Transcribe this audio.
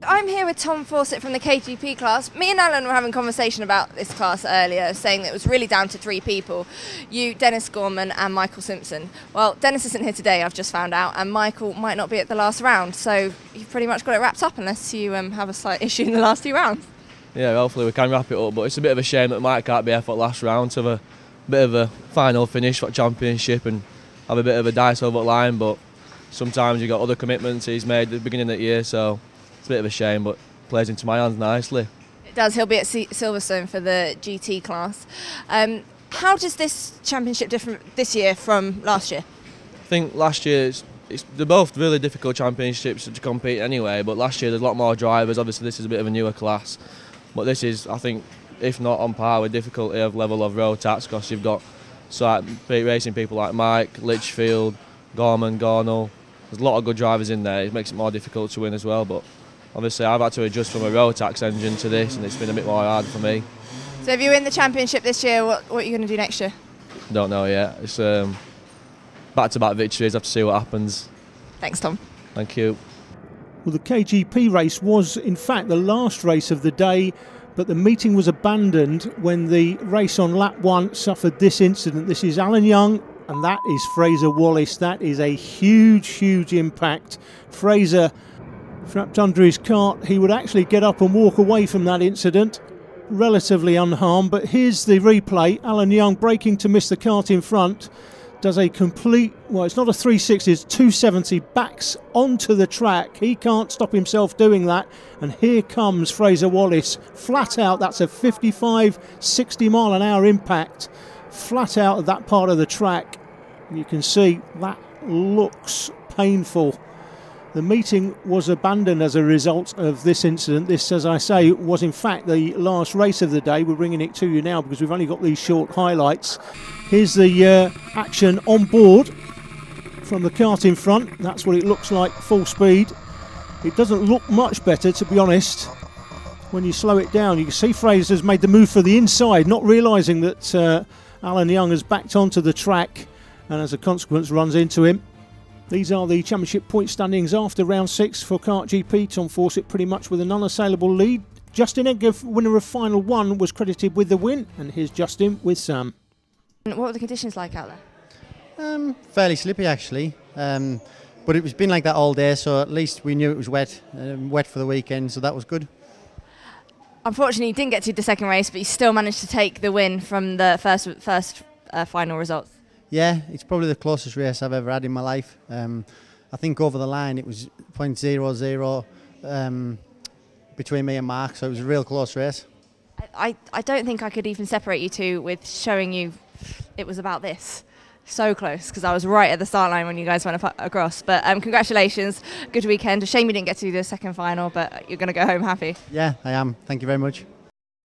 I'm here with Tom Fawcett from the KGP class. Me and Alan were having a conversation about this class earlier, saying that it was really down to three people. You, Dennis Gorman and Michael Simpson. Well, Dennis isn't here today, I've just found out, and Michael might not be at the last round, so you've pretty much got it wrapped up unless you have a slight issue in the last two rounds. Yeah, hopefully we can wrap it up, but it's a bit of a shame that Mike can't be here for the last round to have a bit of a final finish for the championship and have a bit of a dice over the line, but sometimes you've got other commitments he's made at the beginning of the year, so it's a bit of a shame, but plays into my hands nicely. It does. He'll be at Silverstone for the GT class. How does this championship differ this year from last year? I think last year, they're both really difficult championships to compete anyway, but last year there's a lot more drivers. Obviously this is a bit of a newer class, but this is, I think, if not on par with difficulty of level of road tax, because you've got racing people like Mike, Litchfield, Gorman, Gornell. There's a lot of good drivers in there. It makes it more difficult to win as well, but obviously I've had to adjust from a road tax engine to this, and it's been a bit more hard for me. So if you win the championship this year, what are you going to do next year? Don't know yet. It's back-to-back victories. Have to see what happens. Thanks, Tom. Thank you. Well, the KGP race was in fact the last race of the day, but the meeting was abandoned when the race on lap 1 suffered this incident. This is Alan Young and that is Fraser Wallace. That is a huge impact. Fraser trapped under his cart. He would actually get up and walk away from that incident relatively unharmed, but here's the replay. Alan Young braking to miss the cart in front, does a complete, well, it's not a 360, it's 270, backs onto the track. He can't stop himself doing that, and here comes Fraser Wallace flat out. That's a 55-60 mile an hour impact flat out of that part of the track. You can see that looks painful. The meeting was abandoned as a result of this incident. This, as I say, was in fact the last race of the day. We're bringing it to you now because we've only got these short highlights. Here's the action on board from the kart in front. That's what it looks like, full speed. It doesn't look much better, to be honest. When you slow it down, you can see Fraser's made the move for the inside, not realising that Alan Young has backed onto the track and as a consequence runs into him. These are the championship point standings after round 6 for Kart GP. Tom Fawcett pretty much with an unassailable lead. Justin Edgar, winner of final 1, was credited with the win, and here's Justin with Sam. What were the conditions like out there? Fairly slippy actually, but it's been like that all day, so at least we knew it was wet, wet for the weekend, so that was good. Unfortunately, you didn't get to the second race, but you still managed to take the win from the first final results. Yeah, it's probably the closest race I've ever had in my life. I think over the line it was .00 between me and Mark, so it was a real close race. I don't think I could even separate you two with showing you it was about this. So close, because I was right at the start line when you guys went across. But congratulations, good weekend. A shame you didn't get to the second final, but you're going to go home happy. Yeah, I am. Thank you very much.